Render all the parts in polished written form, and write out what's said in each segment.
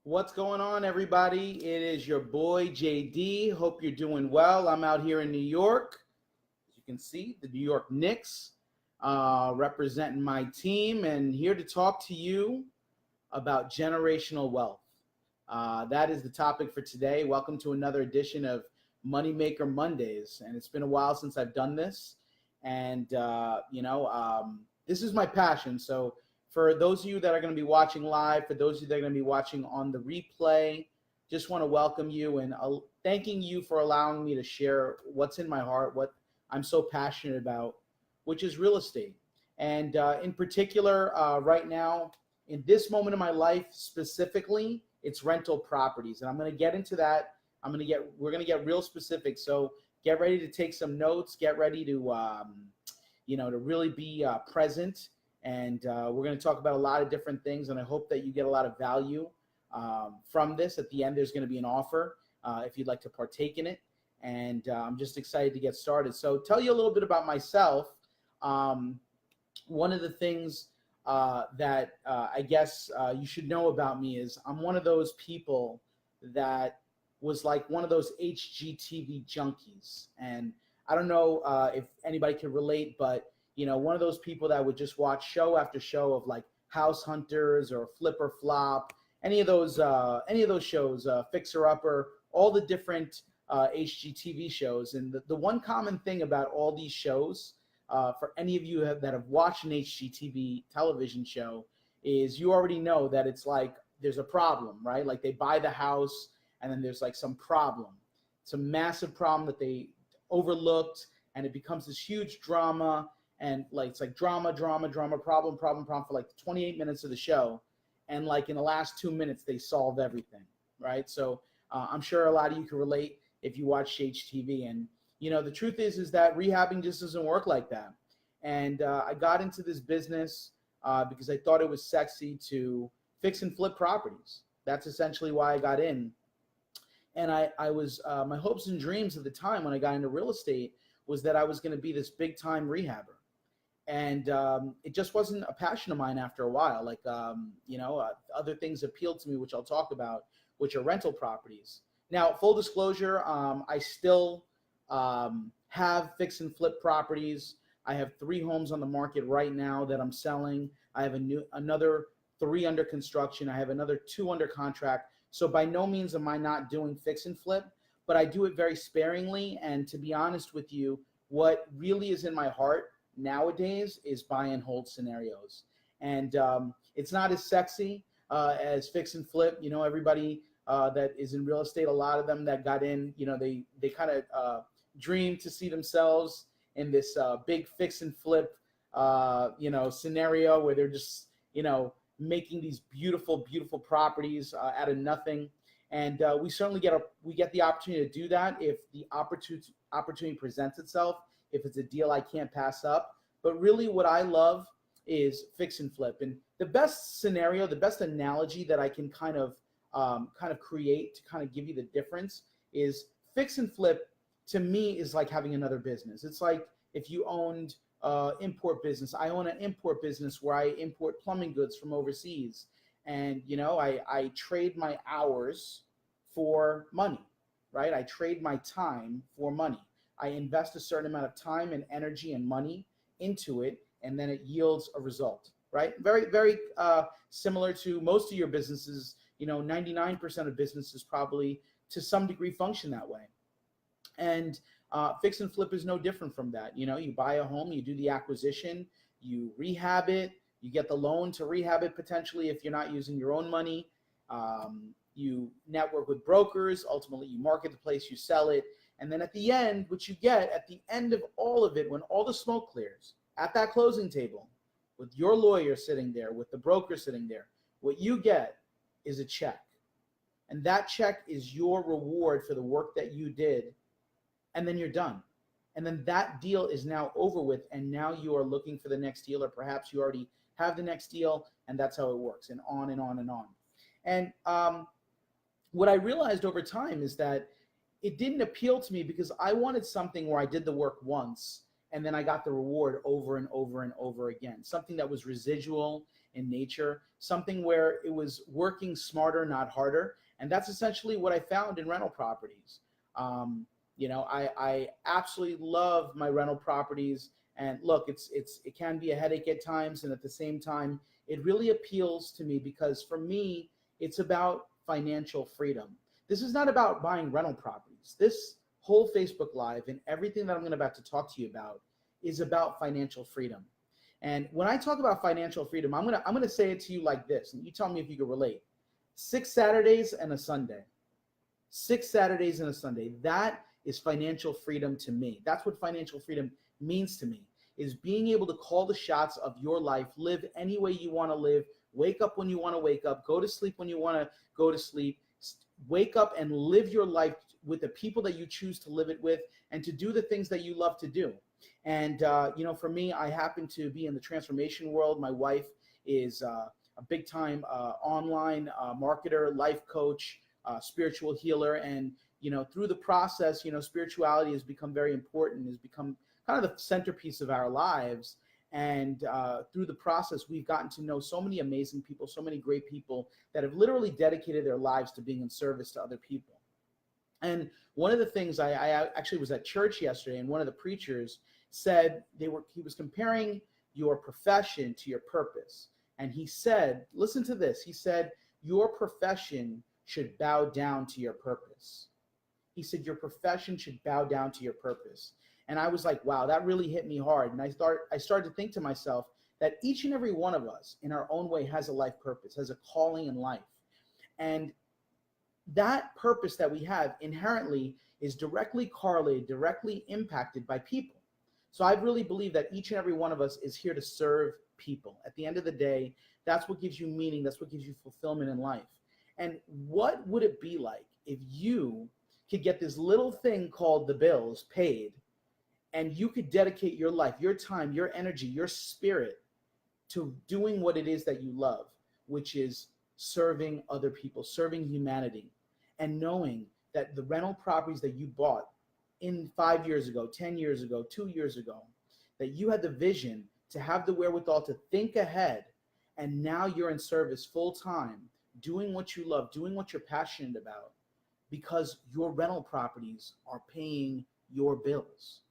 What's going on, everybody? It is your boy JD. Hope you're doing well. I'm out here in New York. As you can see, the New York Knicks representing my team, and here to talk to you about generational wealth. That is the topic for today. Welcome to another edition of Moneymaker Mondays. And it's been a while since I've done this. And, this is my passion. So, for those of you that are going to be watching live, for those of you that are going to be watching on the replay, just want to welcome you and thanking you for allowing me to share what's in my heart, what I'm so passionate about, which is real estate. And in particular, right now, in this moment of my life specifically, it's rental properties. And I'm going to get into that. We're going to get real specific. So get ready to take some notes. Get ready to really be present. And we're going to talk about a lot of different things, and I hope that you get a lot of value from this. At the end, there's going to be an offer if you'd like to partake in it, and I'm just excited to get started. So tell you a little bit about myself. One of the things that I guess you should know about me is I'm one of those people that was like one of those HGTV junkies. And I don't know if anybody can relate, but one of those people that would just watch show after show of like House Hunters or Flip or Flop, any of those shows, Fixer Upper, all the different HGTV shows. And the one common thing about all these shows, for any of you that have watched an HGTV television show, is you already know that it's like there's a problem, right? Like they buy the house and then there's like some problem. It's a massive problem that they overlooked, and it becomes this huge drama. And like it's like drama, problem for like 28 minutes of the show, and like in the last 2 minutes they solve everything, right? So I'm sure a lot of you can relate if you watch HTV. And the truth is that rehabbing just doesn't work like that. And I got into this business because I thought it was sexy to fix and flip properties. That's essentially why I got in. And I was my hopes and dreams at the time when I got into real estate was that I was going to be this big time rehabber. And it just wasn't a passion of mine after a while. Like, other things appealed to me, which I'll talk about, which are rental properties. Now, full disclosure, I still have fix and flip properties. I have 3 homes on the market right now that I'm selling. I have another 3 under construction. I have another 2 under contract. So by no means am I not doing fix and flip, but I do it very sparingly. And to be honest with you, what really is in my heart nowadays is buy and hold scenarios. And it's not as sexy as fix and flip. Everybody that is in real estate, a lot of them that got in, they kind of dream to see themselves in this big fix and flip scenario where they're just making these beautiful properties out of nothing. And we certainly get the opportunity to do that if the opportunity presents itself, if it's a deal I can't pass up. But really what I love is fix and flip. And the best scenario, the best analogy that I can kind of create to kind of give you the difference is fix and flip to me is like having another business. It's like if you owned import business. I own an import business where I import plumbing goods from overseas. And, I trade my hours for money, right? I trade my time for money. I invest a certain amount of time and energy and money into it, and then it yields a result, right? Very, very similar to most of your businesses. 99% of businesses probably to some degree function that way. And fix and flip is no different from that. You buy a home, you do the acquisition, you rehab it, you get the loan to rehab it potentially if you're not using your own money. You network with brokers, ultimately you market the place, you sell it. And then at the end, what you get at the end of all of it, when all the smoke clears, at that closing table, with your lawyer sitting there, with the broker sitting there, what you get is a check. And that check is your reward for the work that you did. And then you're done. And then that deal is now over with. And now you are looking for the next deal, or perhaps you already have the next deal. And that's how it works, and on and on and on. And what I realized over time is that it didn't appeal to me because I wanted something where I did the work once and then I got the reward over and over and over again. Something that was residual in nature, something where it was working smarter, not harder. And that's essentially what I found in rental properties. I absolutely love my rental properties. And look, it can be a headache at times, and at the same time, it really appeals to me because for me, it's about financial freedom. This is not about buying rental properties. This whole Facebook Live and everything that I'm about to talk to you about is about financial freedom. And when I talk about financial freedom, I'm gonna say it to you like this, and you tell me if you can relate. 6 Saturdays and a Sunday. 6 Saturdays and a Sunday. That is financial freedom to me. That's what financial freedom means to me, is being able to call the shots of your life, live any way you want to live, wake up when you want to wake up, go to sleep when you want to go to sleep, wake up and live your life with the people that you choose to live it with, and to do the things that you love to do. And, for me, I happen to be in the transformation world. My wife is a big time online marketer, life coach, spiritual healer. And, through the process, spirituality has become very important, has become kind of the centerpiece of our lives. And through the process, we've gotten to know so many amazing people, so many great people that have literally dedicated their lives to being in service to other people. And one of the things, I actually was at church yesterday, and one of the preachers said he was comparing your profession to your purpose. And he said, listen to this. He said, your profession should bow down to your purpose. He said, your profession should bow down to your purpose. And I was like, wow, that really hit me hard. And I started to think to myself that each and every one of us in our own way has a life purpose, has a calling in life. And that purpose that we have inherently is directly correlated, directly impacted by people. So I really believe that each and every one of us is here to serve people. At the end of the day, that's what gives you meaning. That's what gives you fulfillment in life. And what would it be like if you could get this little thing called the bills paid, and you could dedicate your life, your time, your energy, your spirit to doing what it is that you love, which is serving other people, serving humanity, and knowing that the rental properties that you bought in 5 years ago, 10 years ago, 2 years ago, that you had the vision to have the wherewithal to think ahead, and now you're in service full time, doing what you love, doing what you're passionate about, because your rental properties are paying your bills.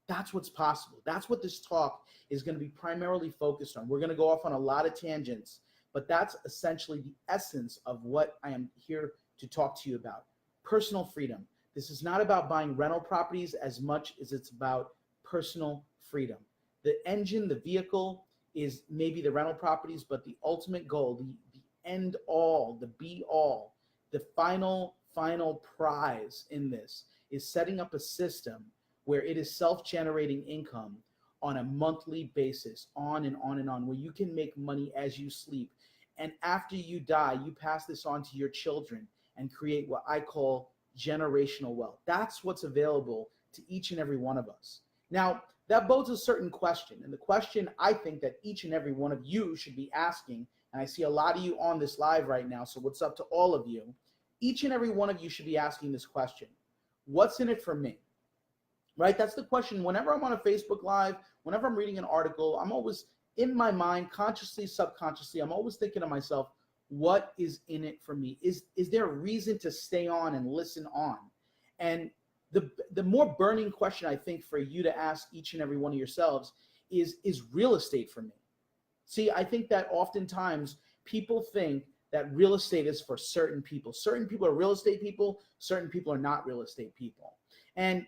That's what's possible. That's what this talk is going to be primarily focused on. We're going to go off on a lot of tangents, but that's essentially the essence of what I am here to talk to you about. Personal freedom. This is not about buying rental properties as much as it's about personal freedom. The engine, the vehicle is maybe the rental properties, but the ultimate goal, the end all, the be all, the final prize in this is setting up a system where it is self-generating income on a monthly basis, on and on and on, where you can make money as you sleep. And after you die, you pass this on to your children and create what I call generational wealth. That's what's available to each and every one of us. Now, that bodes a certain question. And the question I think that each and every one of you should be asking, and I see a lot of you on this live right now, so what's up to all of you? Each and every one of you should be asking this question. What's in it for me? Right? That's the question. Whenever I'm on a Facebook Live, whenever I'm reading an article, I'm always in my mind, consciously, subconsciously, I'm always thinking to myself, what is in it for me? Is there a reason to stay on and listen on? And the more burning question I think for you to ask each and every one of yourselves is real estate for me? See, I think that oftentimes people think that real estate is for certain people. Certain people are real estate people, certain people are not real estate people. And,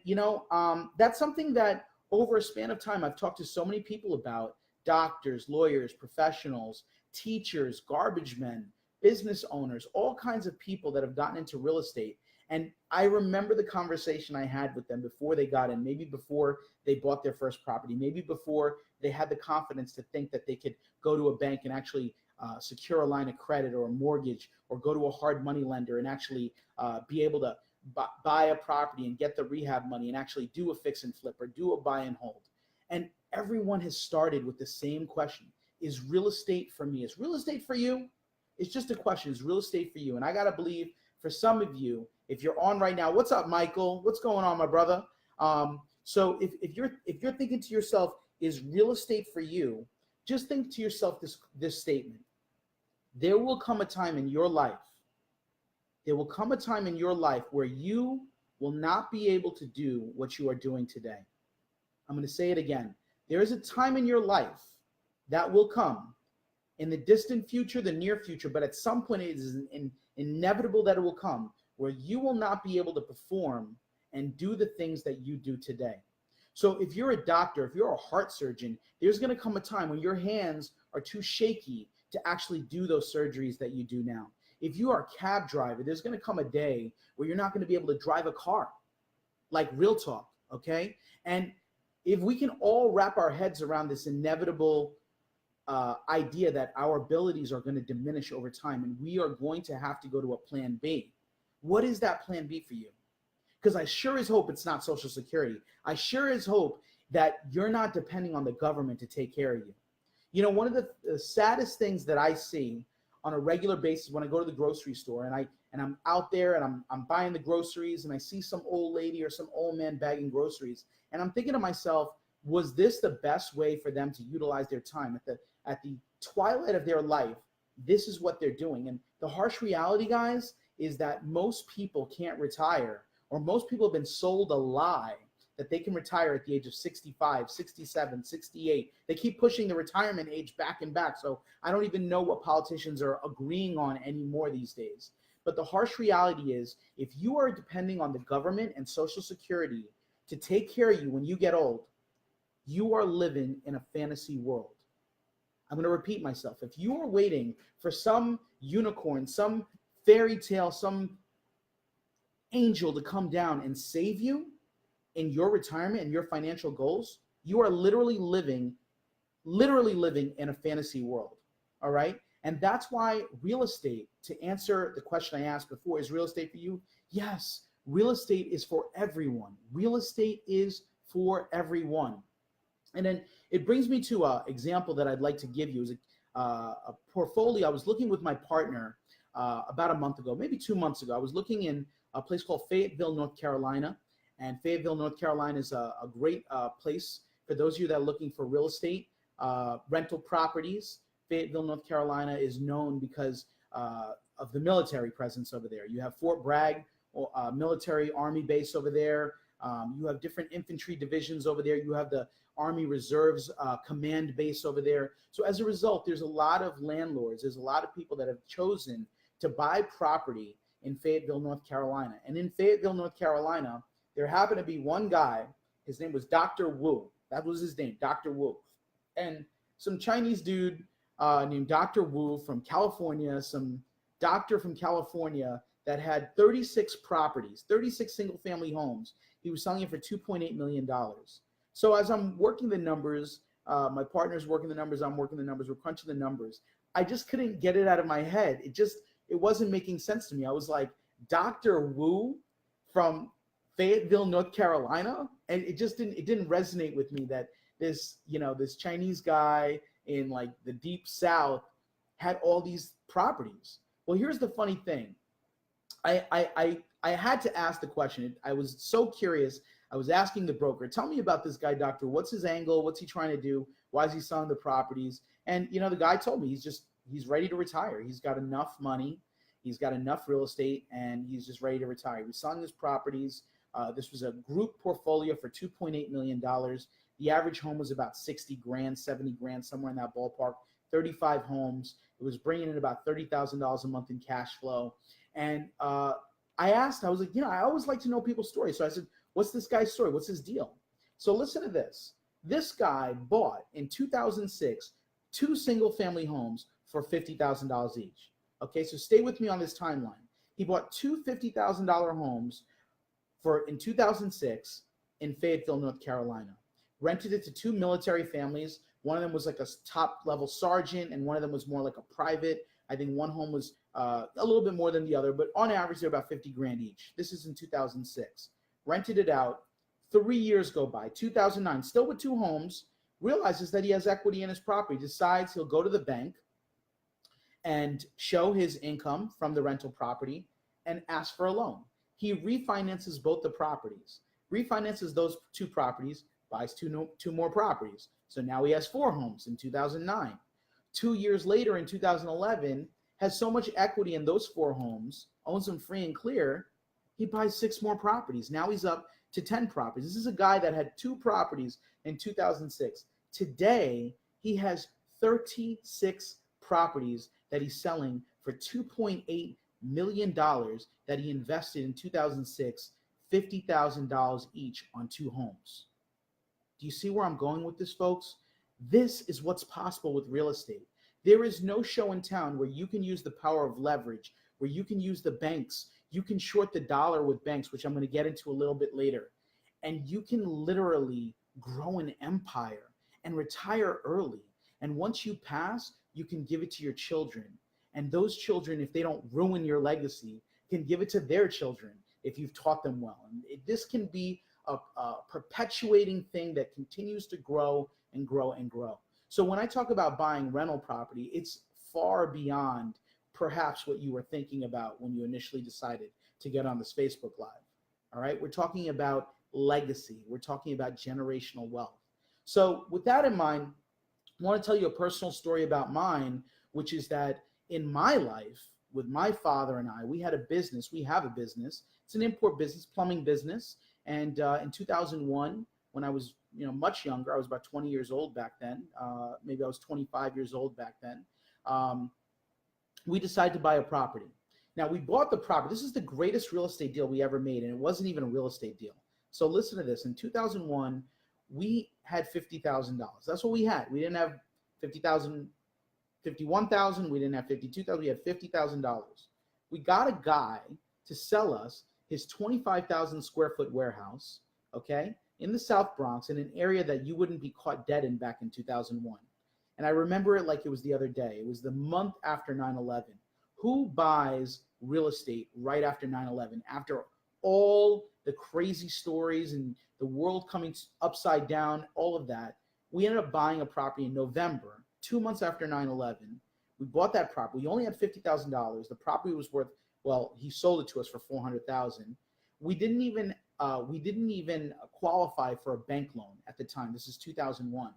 that's something that over a span of time, I've talked to so many people about: doctors, lawyers, professionals, teachers, garbage men, business owners, all kinds of people that have gotten into real estate. And I remember the conversation I had with them before they got in, maybe before they bought their first property, maybe before they had the confidence to think that they could go to a bank and actually secure a line of credit or a mortgage, or go to a hard money lender and actually be able to buy a property and get the rehab money and actually do a fix and flip or do a buy and hold. And everyone has started with the same question: is real estate for me? Is real estate for you? It's just a question. Is real estate for you? And I got to believe for some of you, if you're on right now, what's up, Michael? What's going on, my brother? So if you're thinking to yourself, is real estate for you? Just think to yourself this statement. There will come a time in your life, there will come a time in your life where you will not be able to do what you are doing today. I'm going to say it again. There is a time in your life that will come in the distant future, the near future, but at some point it is inevitable that it will come where you will not be able to perform and do the things that you do today. So if you're a doctor, if you're a heart surgeon, there's going to come a time when your hands are too shaky to actually do those surgeries that you do now. If you are a cab driver, there's going to come a day where you're not going to be able to drive a car. Like real talk, okay? And if we can all wrap our heads around this inevitable idea that our abilities are going to diminish over time and we are going to have to go to a plan B, what is that plan B for you? Because I sure as hope it's not Social Security. I sure as hope that you're not depending on the government to take care of you. You know, one of the saddest things that I see on a regular basis when I go to the grocery store and I'm out there and I'm buying the groceries and I see some old lady or some old man bagging groceries, and I'm thinking to myself, was this the best way for them to utilize their time at the twilight of their life? This is what they're doing. And the harsh reality, guys, is that most people can't retire, or most people have been sold a lie that they can retire at the age of 65, 67, 68. They keep pushing the retirement age back and back. So I don't even know what politicians are agreeing on anymore these days. But the harsh reality is, if you are depending on the government and Social Security to take care of you when you get old, you are living in a fantasy world. I'm going to repeat myself. If you are waiting for some unicorn, some fairy tale, some angel to come down and save you in your retirement and your financial goals, you are literally living in a fantasy world. All right. And that's why real estate, to answer the question I asked before, is real estate for you? Yes, real estate is for everyone. Real estate is for everyone. And then it brings me to an example that I'd like to give you. Is a portfolio. I was looking with my partner about a month ago, maybe 2 months ago. I was looking in a place called Fayetteville, North Carolina. And Fayetteville, North Carolina is a great place for those of you that are looking for real estate, rental properties. Fayetteville, North Carolina is known because of the military presence over there. You have Fort Bragg, military Army base over there. You have different infantry divisions over there. You have the Army Reserves command base over there. So as a result, there's a lot of landlords. There's a lot of people that have chosen to buy property in Fayetteville, North Carolina. And in Fayetteville, North Carolina, there happened to be one guy. His name was Dr. Wu. That was his name, Dr. Wu. And some Chinese dude named Dr. Wu from California, some doctor from California that had 36 properties, 36 single-family homes. He was selling it for $2.8 million. So as I'm working the numbers, my partner's working the numbers, I'm working the numbers, we're crunching the numbers. I just couldn't get it out of my head. It wasn't making sense to me. I was like, Dr. Wu from Fayetteville, North Carolina, and it didn't resonate with me that this Chinese guy in like the deep South had all these properties. Well, here's the funny thing. I had to ask the question. I was so curious. I was asking the broker, tell me about this guy, Doctor. What's his angle? What's he trying to do? Why is he selling the properties? And the guy told me he's ready to retire. He's got enough money. He's got enough real estate, and he's just ready to retire. He was selling his properties. This was a group portfolio for $2.8 million. The average home was about 60 grand, 70 grand, somewhere in that ballpark, 35 homes. It was bringing in about $30,000 a month in cash flow. And I was like, I always like to know people's stories. So I said, what's this guy's story? What's his deal? So listen to this. This guy bought in 2006 2 single-family homes for $50,000 each. Okay, so stay with me on this timeline. He bought 2 $50,000 homes in 2006 in Fayetteville, North Carolina. Rented it to 2 military families. One of them was like a top-level sergeant, and one of them was more like a private. I think one home was a little bit more than the other, but on average, they're about 50 grand each. This is in 2006. Rented it out. 3 years go by. 2009, still with 2 homes, realizes that he has equity in his property, decides he'll go to the bank and show his income from the rental property and ask for a loan. He refinances both the properties, refinances those 2 properties, buys two more properties. So now he has 4 homes in 2009. 2 years later in 2011, has so much equity in those 4 homes, owns them free and clear, he buys 6 more properties. Now he's up to 10 properties. This is a guy that had 2 properties in 2006. Today, he has 36 properties that he's selling for $2.8 million that he invested in 2006, $50,000 each on 2 homes. Do you see where I'm going with this, folks? This is what's possible with real estate. There is no show in town where you can use the power of leverage, where you can use the banks. You can short the dollar with banks, which I'm going to get into a little bit later. And you can literally grow an empire and retire early. And once you pass, you can give it to your children. And those children, if they don't ruin your legacy, can give it to their children if you've taught them well. And this can be a perpetuating thing that continues to grow and grow and grow. So when I talk about buying rental property, it's far beyond perhaps what you were thinking about when you initially decided to get on this Facebook Live. All right, we're talking about legacy. We're talking about generational wealth. So with that in mind, I want to tell you a personal story about mine, which is that in my life, with my father and I, we had a business. We have a business. It's an import business, plumbing business. And in 2001, when I was much younger, I was about 20 years old back then. Maybe I was 25 years old back then. We decided to buy a property. Now, we bought the property. This is the greatest real estate deal we ever made, and it wasn't even a real estate deal. So listen to this. In 2001, we had $50,000. That's what we had. We didn't have $50,000, $51,000. We didn't have $52,000. We had $50,000. We got a guy to sell us his 25,000 square foot warehouse, okay, in the South Bronx, in an area that you wouldn't be caught dead in back in 2001. And I remember it like it was the other day. It was the month after 9/11. Who buys real estate right after 9/11? After all the crazy stories and the world coming upside down, all of that, we ended up buying a property in November, 2 months after 9/11. We bought that property. We only had $50,000. The property was worth, well, he sold it to us for $400,000. We didn't even qualify for a bank loan at the time. This is 2001.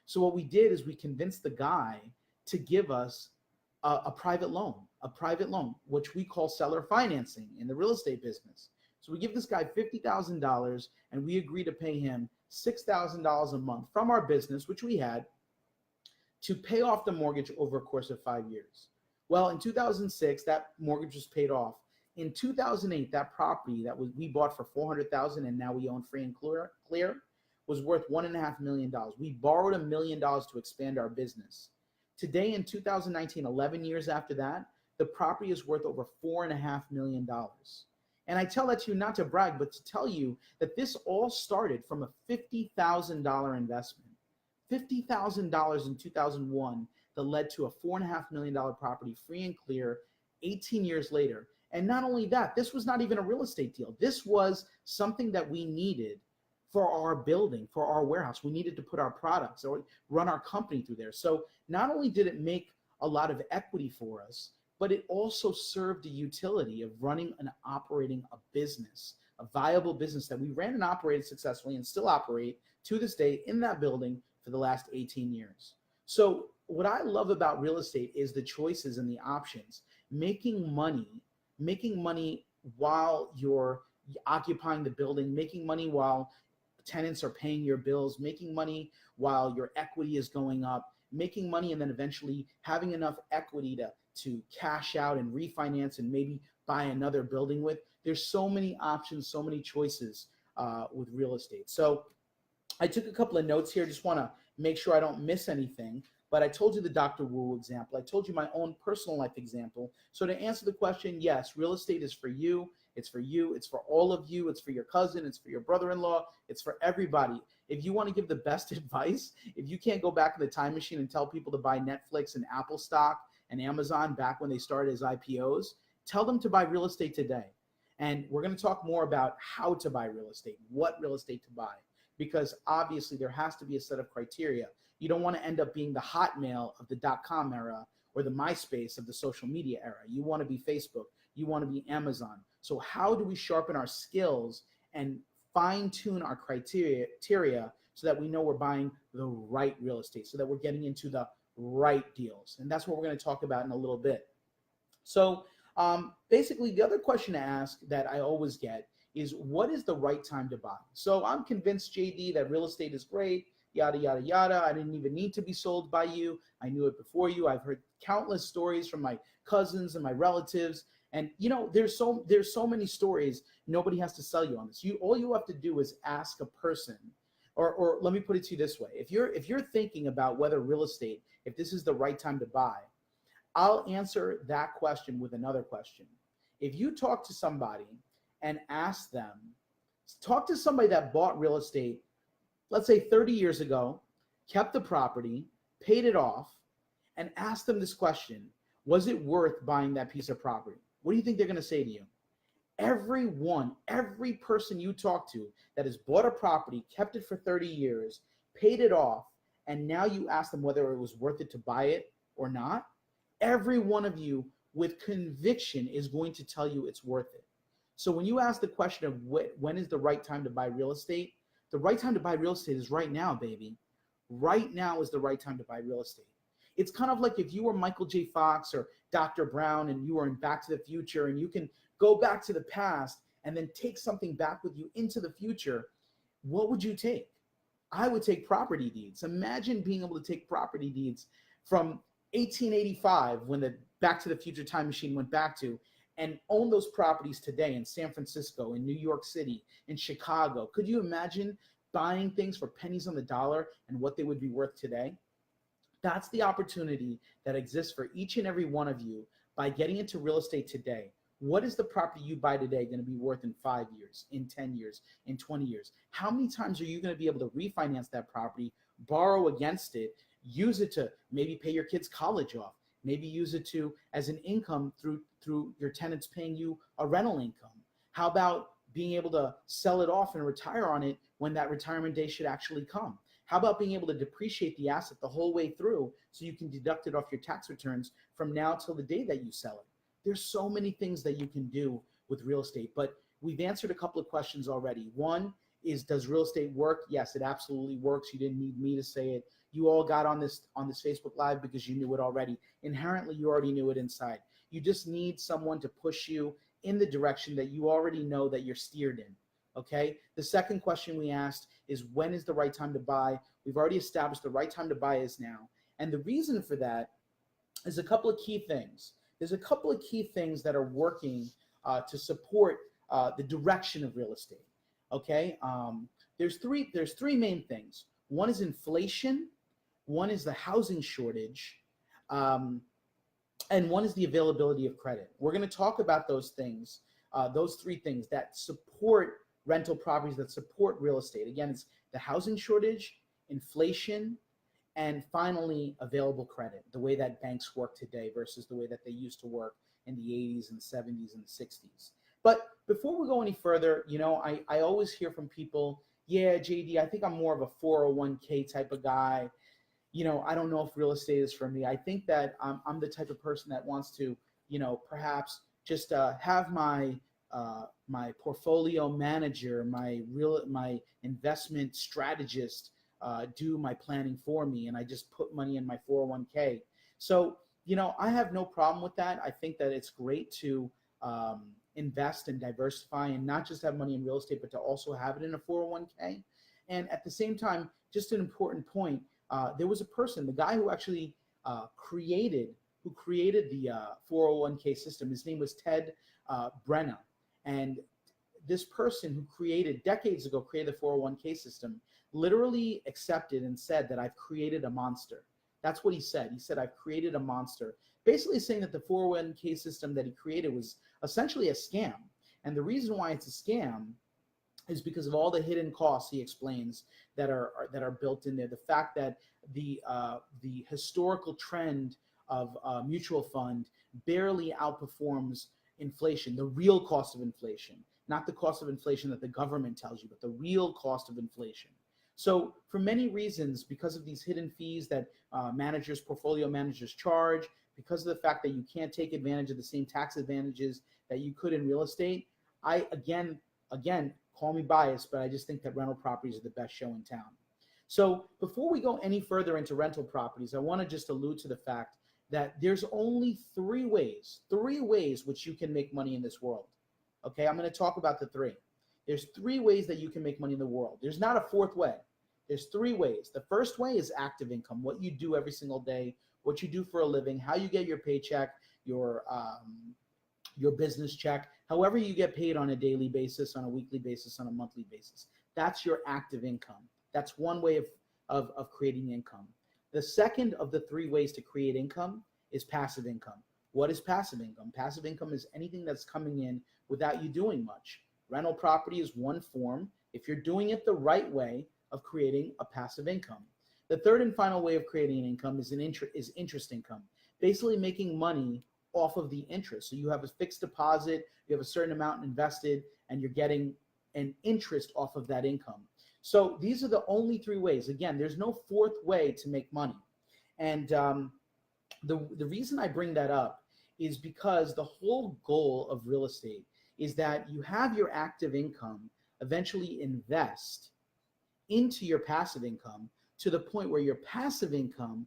So what we did is we convinced the guy to give us a private loan, which we call seller financing in the real estate business. So we give this guy $50,000 and we agree to pay him $6,000 a month from our business, which we had, to pay off the mortgage over a course of 5 years. Well, in 2006, that mortgage was paid off. In 2008, that property that we bought for $400,000 and now we own free and clear was worth $1.5 million. We borrowed $1 million to expand our business. Today in 2019, 11 years after that, the property is worth over $4.5 million. And I tell that to you not to brag, but to tell you that this all started from a $50,000 investment. $50,000 in 2001 that led to a $4.5 million property free and clear 18 years later. And not only that, this was not even a real estate deal. This was something that we needed for our building, for our warehouse. We needed to put our products or run our company through there. So not only did it make a lot of equity for us, but it also served a utility of running and operating a business, a viable business that we ran and operated successfully and still operate to this day in that building for the last 18 years. So what I love about real estate is the choices and the options. Making money while you're occupying the building, making money while tenants are paying your bills, making money while your equity is going up, making money and then eventually having enough equity to cash out and refinance and maybe buy another building with. There's so many options, so many choices with real estate. So I took a couple of notes here. Just want to make sure I don't miss anything. But I told you the Dr. Wu example. I told you my own personal life example. So to answer the question, yes, real estate is for you. It's for you. It's for all of you. It's for your cousin. It's for your brother-in-law. It's for everybody. If you want to give the best advice, if you can't go back in the time machine and tell people to buy Netflix and Apple stock and Amazon back when they started as IPOs, tell them to buy real estate today. And we're going to talk more about how to buy real estate, what real estate to buy, because obviously there has to be a set of criteria. You don't want to end up being the Hotmail of the .com era or the MySpace of the social media era. You want to be Facebook. You want to be Amazon. So how do we sharpen our skills and fine tune our criteria so that we know we're buying the right real estate, so that we're getting into the right deals. And that's what we're going to talk about in a little bit. So basically, the other question to ask that I always get is, what is the right time to buy? So I'm convinced, JD, that real estate is great, yada, yada, yada. I didn't even need to be sold by you. I knew it before you. I've heard countless stories from my cousins and my relatives. And there's so many stories. Nobody has to sell you on this. All you have to do is ask a person, or let me put it to you this way. If you're thinking about whether real estate, if this is the right time to buy, I'll answer that question with another question. If you talk to somebody and ask them, talk to somebody that bought real estate, let's say 30 years ago, kept the property, paid it off, and ask them this question: was it worth buying that piece of property? What do you think they're going to say to you? Every person you talk to that has bought a property, kept it for 30 years, paid it off, and now you ask them whether it was worth it to buy it or not, every one of you with conviction is going to tell you it's worth it. So when you ask the question of when is the right time to buy real estate, the right time to buy real estate is right now, baby. Right now is the right time to buy real estate. It's kind of like if you were Michael J. Fox or Dr. Brown and you were in Back to the Future, and you can go back to the past and then take something back with you into the future, what would you take? I would take property deeds. Imagine being able to take property deeds from 1885, when the Back to the Future time machine went back to, and own those properties today in San Francisco, in New York City, in Chicago. Could you imagine buying things for pennies on the dollar and what they would be worth today? That's the opportunity that exists for each and every one of you by getting into real estate today. What is the property you buy today going to be worth in 5 years, in 10 years, in 20 years? How many times are you going to be able to refinance that property, borrow against it, use it to maybe pay your kids' college off, maybe use it to as an income through your tenants paying you a rental income? How about being able to sell it off and retire on it when that retirement day should actually come? How about being able to depreciate the asset the whole way through so you can deduct it off your tax returns from now till the day that you sell it? There's so many things that you can do with real estate, but we've answered a couple of questions already. One is, does real estate work? Yes, it absolutely works. You didn't need me to say it. You all got on this Facebook Live because you knew it already. Inherently, you already knew it inside. You just need someone to push you in the direction that you already know that you're steered in. Okay. The second question we asked is, when is the right time to buy? We've already established the right time to buy is now. And the reason for that is a couple of key things. There's a couple of key things that are working to support the direction of real estate. Okay. There's three main things. One is inflation. One is the housing shortage. And one is the availability of credit. We're going to talk about those things, those three things that support rental properties, that support real estate. Again, it's the housing shortage, inflation, and finally, available credit, the way that banks work today versus the way that they used to work in the 80s and 70s and 60s. But before we go any further, I always hear from people, yeah, JD, I think I'm more of a 401k type of guy. I don't know if real estate is for me. I think that I'm the type of person that wants to, perhaps just have my portfolio manager, my investment strategist do my planning for me, and I just put money in my 401k. So, I have no problem with that. I think that it's great to invest and diversify and not just have money in real estate, but to also have it in a 401k. And at the same time, just an important point, there was a person, the guy who actually created the 401k system. His name was Ted Brenna. And this person who decades ago created the 401k system literally accepted and said that I've created a monster. That's what he said. He said, I've created a monster. Basically saying that the 401k system that he created was essentially a scam. And the reason why it's a scam is because of all the hidden costs, he explains, that are built in there. The fact that the historical trend of mutual fund barely outperforms inflation, the real cost of inflation, not the cost of inflation that the government tells you, but the real cost of inflation. So for many reasons, because of these hidden fees that portfolio managers charge, because of the fact that you can't take advantage of the same tax advantages that you could in real estate, I again, call me biased, but I just think that rental properties are the best show in town. So before we go any further into rental properties, I want to just allude to the fact that there's only three ways which you can make money in this world. Okay, I'm going to talk about the three. There's three ways that you can make money in the world. There's not a fourth way. There's three ways. The first way is active income, what you do every single day, what you do for a living, how you get your paycheck, your business check, however you get paid on a daily basis, on a weekly basis, on a monthly basis. That's your active income. That's one way of creating income. The second of the three ways to create income is passive income. What is passive income? Passive income is anything that's coming in without you doing much. Rental property is one form, if you're doing it the right way, of creating a passive income. The third and final way of creating an income is interest income, basically making money off of the interest. So you have a fixed deposit, you have a certain amount invested, and you're getting an interest off of that income. So these are the only three ways. Again, there's no fourth way to make money. And the reason I bring that up is because the whole goal of real estate is that you have your active income eventually invest into your passive income to the point where your passive income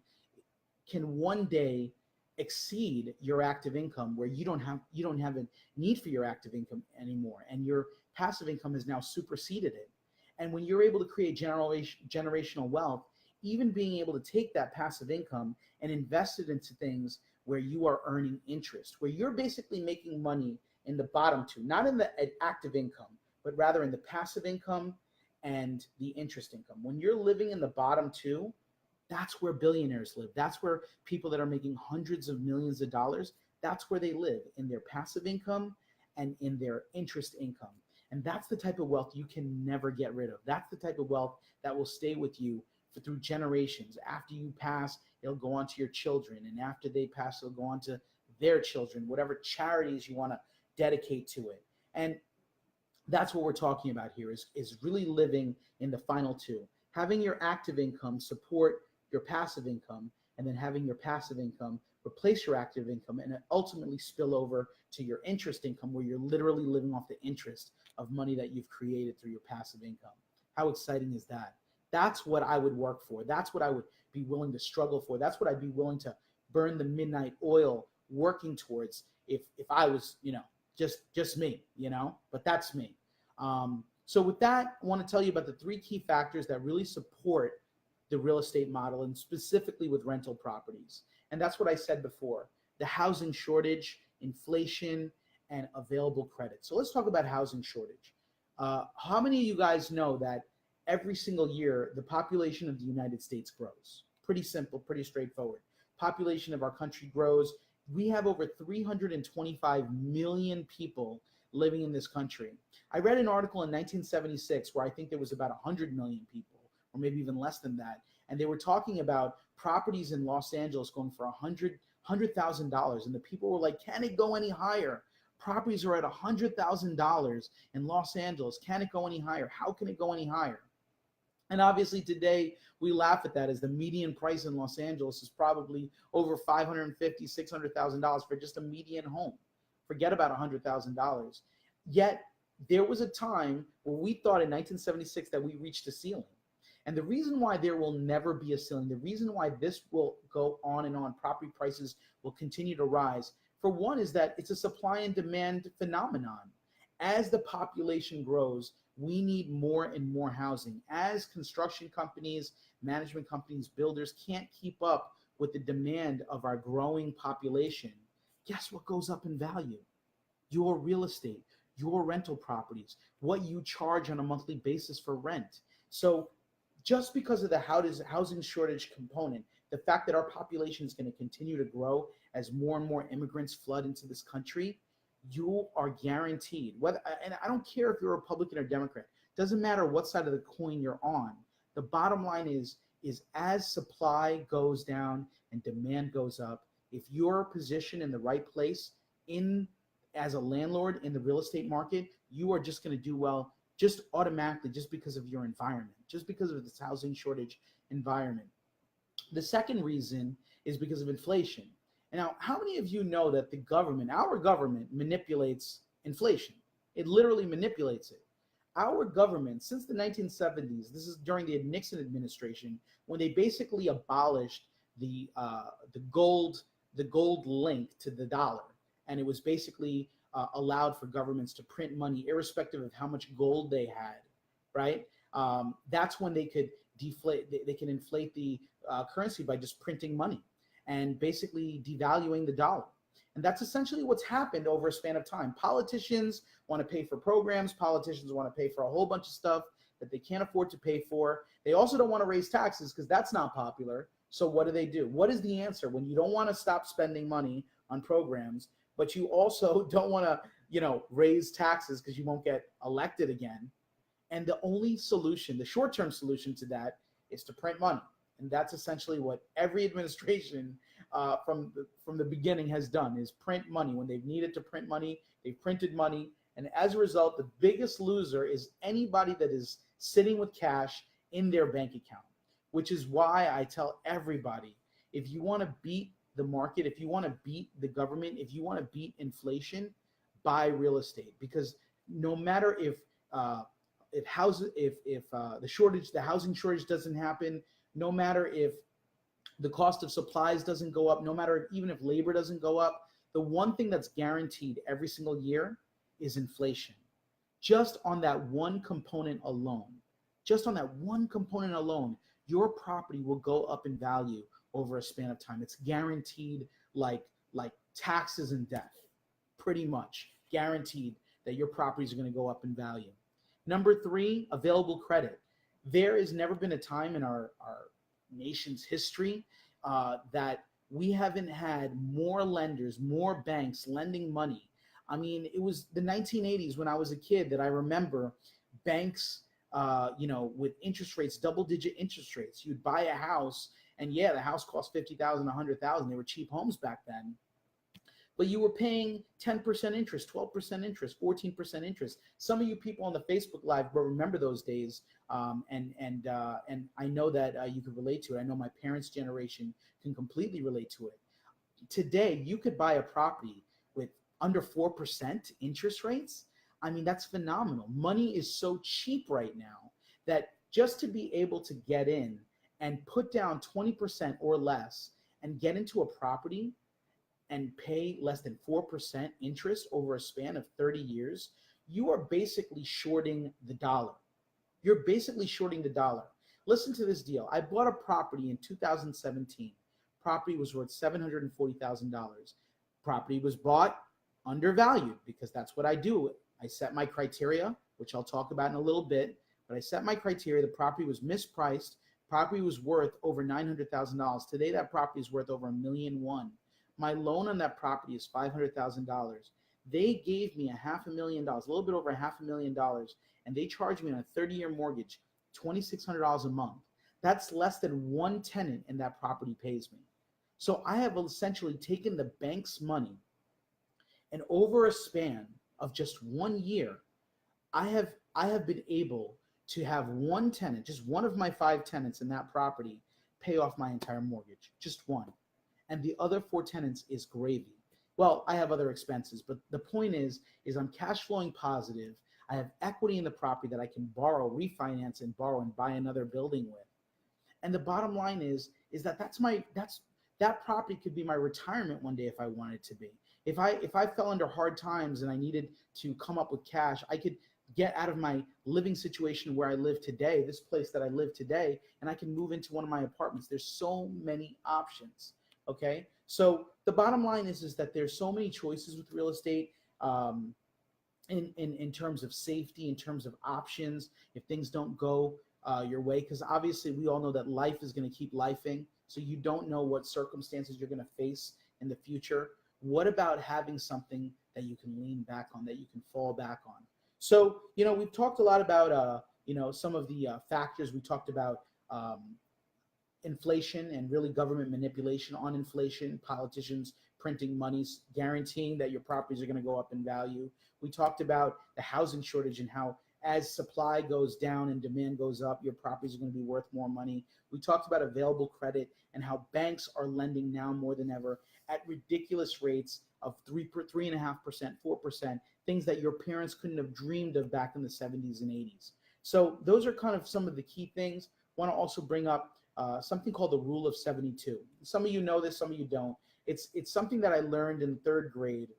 can one day exceed your active income, where you don't have a need for your active income anymore, and your passive income has now superseded it. And when you're able to create generational wealth, even being able to take that passive income and invest it into things where you are earning interest, where you're basically making money in the bottom two, not in the active income, but rather in the passive income and the interest income. When you're living in the bottom two, that's where billionaires live. That's where people that are making hundreds of millions of dollars, that's where they live, in their passive income and in their interest income. And that's the type of wealth you can never get rid of. That's the type of wealth that will stay with you through generations. After you pass, it'll go on to your children. And after they pass, it'll go on to their children, whatever charities you want to dedicate to it. And that's what we're talking about here, is really living in the final two. Having your active income support your passive income, and then having your passive income replace your active income, and ultimately spill over to your interest income, where you're literally living off the interest of money that you've created through your passive income. How exciting is that? That's what I would work for. That's what I would be willing to struggle for. That's what I'd be willing to burn the midnight oil working towards if I was, just me, but that's me. So with that, I want to tell you about the three key factors that really support the real estate model, and specifically with rental properties. And that's what I said before: the housing shortage, inflation, and available credit. So let's talk about housing shortage. How many of you guys know that every single year the population of the United States grows? Pretty simple, pretty straightforward. Population of our country grows. We have over 325 million people living in this country. I read an article in 1976 where I think there was about 100 million people, or maybe even less than that. And they were talking about properties in Los Angeles going for $100,000. And the people were like, can it go any higher? Properties are at $100,000 in Los Angeles. Can it go any higher? How can it go any higher? And obviously today we laugh at that, as the median price in Los Angeles is probably over $550,000, $600,000 for just a median home. Forget about $100,000. Yet there was a time where we thought in 1976 that we reached a ceiling. And the reason why there will never be a ceiling, the reason why this will go on and on, property prices will continue to rise, for one, is that it's a supply and demand phenomenon. As the population grows, we need more and more housing. As construction companies, management companies, builders can't keep up with the demand of our growing population, guess what goes up in value? Your real estate, your rental properties, what you charge on a monthly basis for rent. So just because of the housing shortage component, the fact that our population is going to continue to grow as more and more immigrants flood into this country, you are guaranteed, and I don't care if you're a Republican or Democrat, doesn't matter what side of the coin you're on. The bottom line is as supply goes down and demand goes up, if you're positioned in the right place as a landlord in the real estate market, you are just going to do well just automatically, just because of your environment, just because of this housing shortage environment. The second reason is because of inflation. And now, how many of you know that the government, our government, manipulates inflation? It literally manipulates it. our government, since the 1970s, this is during the Nixon administration, when they basically abolished the gold link to the dollar, and it was basically allowed for governments to print money irrespective of how much gold they had, right? That's when they could deflate, they can inflate the currency by just printing money and basically devaluing the dollar. And that's essentially what's happened over a span of time. Politicians want to pay for programs. Politicians want to pay for a whole bunch of stuff that they can't afford to pay for. They also don't want to raise taxes because that's not popular. So what do? What is the answer when you don't want to stop spending money on programs, but you also don't want to, raise taxes because you won't get elected again? And the only solution, the short-term solution to that, is to print money. And that's essentially what every administration from the beginning has done, is print money. When they've needed to print money, they've printed money. And as a result, the biggest loser is anybody that is sitting with cash in their bank account, which is why I tell everybody, if you want to beat the market, if you want to beat the government, if you want to beat inflation, buy real estate. Because no matter if the housing shortage doesn't happen, no matter if the cost of supplies doesn't go up, no matter even if labor doesn't go up, the one thing that's guaranteed every single year is inflation. Just on that one component alone, your property will go up in value over a span of time. It's guaranteed, like taxes and death, pretty much guaranteed that your properties are going to go up in value. Number 3, available credit. There has never been a time in our nation's history that we haven't had more lenders, more banks lending money. I mean, it was the 1980s when I was a kid that I remember banks, with interest rates, double-digit interest rates. You'd buy a house, and yeah, the house cost $50,000, $100,000. They were cheap homes back then. But you were paying 10% interest, 12% interest, 14% interest. Some of you people on the Facebook Live will remember those days, and I know that you can relate to it. I know my parents' generation can completely relate to it. Today, you could buy a property with under 4% interest rates. I mean, that's phenomenal. Money is so cheap right now that just to be able to get in and put down 20% or less and get into a property and pay less than 4% interest over a span of 30 years, you are basically shorting the dollar. You're basically shorting the dollar. Listen to this deal. I bought a property in 2017. Property was worth $740,000. Property was bought undervalued because that's what I do. I set my criteria, which I'll talk about in a little bit, but I set my criteria. The property was mispriced. Property was worth over $900,000. Today, that property is worth over $1.1 million. My loan on that property is $500,000. They gave me $500,000, a little bit over $500,000, and they charged me on a 30-year mortgage $2,600 a month. That's less than one tenant in that property pays me. So I have essentially taken the bank's money, and over a span of just 1 year, I have been able to have one tenant, just one of my 5 tenants in that property, pay off my entire mortgage, just one. And the other 4 tenants is gravy. Well, I have other expenses, but the point is I'm cash flowing positive. I have equity in the property that I can borrow, refinance and borrow and buy another building with. And the bottom line is that that property could be my retirement one day if I wanted to be. If I fell under hard times and I needed to come up with cash, I could get out of my living situation where I live today, this place that I live today, and I can move into one of my apartments. There's so many options. Okay, so the bottom line is that there's so many choices with real estate, in terms of safety, in terms of options. If things don't go your way, because obviously we all know that life is going to keep lifing, so you don't know what circumstances you're going to face in the future. What about having something that you can lean back on, that you can fall back on? So we've talked a lot about some of the factors. We talked about inflation and really government manipulation on inflation, politicians printing money, guaranteeing that your properties are going to go up in value. We talked about the housing shortage and how as supply goes down and demand goes up, your properties are going to be worth more money. We talked about available credit and how banks are lending now more than ever at ridiculous rates, of 3.5%, 4%, things that your parents couldn't have dreamed of back in the 70s and 80s. So those are kind of some of the key things. I want to also bring up something called the Rule of 72. Some of you know this, some of you don't. It's something that I learned in third grade,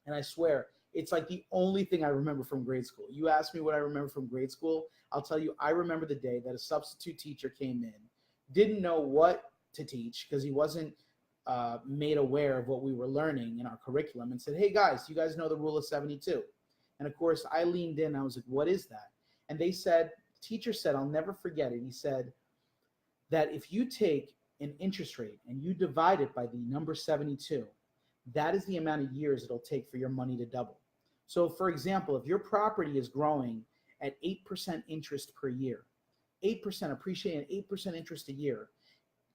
and I swear it's like the only thing I remember from grade school. You ask me what I remember from grade school, I'll tell you I remember the day that a substitute teacher came in, didn't know what to teach because he wasn't made aware of what we were learning in our curriculum, and said, "Hey guys, you guys know the Rule of 72?" And of course, I leaned in. I was like, "What is that?" And they said, teacher said, I'll never forget it. He said that if you take an interest rate and you divide it by the number 72, that is the amount of years it'll take for your money to double. So for example, if your property is growing at 8% interest per year, 8% appreciating 8% interest a year,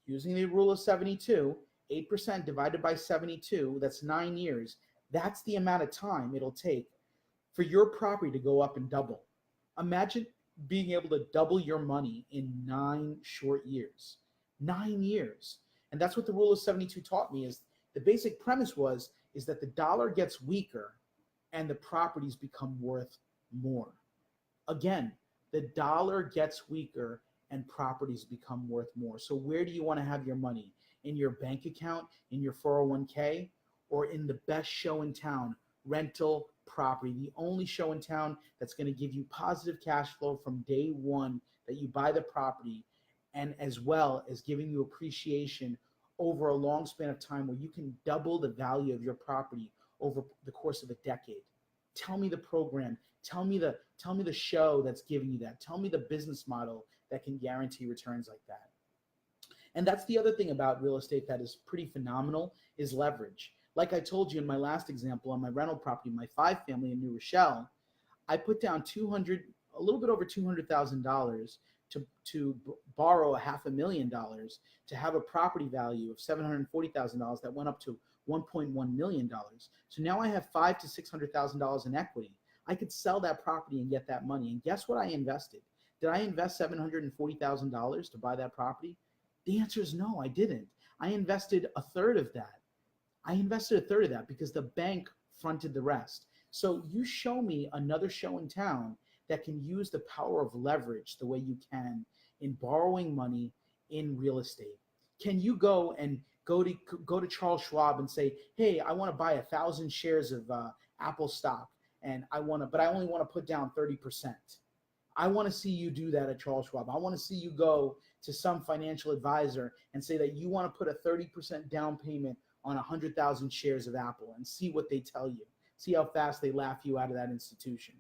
using the Rule of 72, 8% divided by 72, that's 9 years. That's the amount of time it'll take for your property to go up and double. Imagine being able to double your money in 9 short years. 9 years. And that's what the Rule of 72 taught me. Is the basic premise is that the dollar gets weaker and the properties become worth more. Again, the dollar gets weaker and properties become worth more. So where do you want to have your money? In your bank account, in your 401k, or in the best show in town, rental property, the only show in town that's going to give you positive cash flow from day one that you buy the property, and as well as giving you appreciation over a long span of time where you can double the value of your property over the course of a decade. Tell me the program, tell me the show that's giving you that. Tell me the business model that can guarantee returns like that. And that's the other thing about real estate that is pretty phenomenal, is leverage. Like I told you in my last example on my rental property, my 5-family in New Rochelle, I put down a little bit over $200,000 to borrow $500,000 to have a property value of $740,000 that went up to $1.1 million. So now I have $500,000 to $600,000 in equity. I could sell that property and get that money. And guess what I invested? Did I invest $740,000 to buy that property? The answer is no, I didn't. I invested a third of that. Because the bank fronted the rest. So you show me another show in town that can use the power of leverage the way you can in borrowing money in real estate. Can you go to Charles Schwab and say, "Hey, I want to buy 1,000 shares of Apple stock, and but I only want to put down 30%." I want to see you do that at Charles Schwab. I want to see you go to some financial advisor and say that you want to put a 30% down payment on 100,000 shares of Apple, and see what they tell you. See how fast they laugh you out of that institution.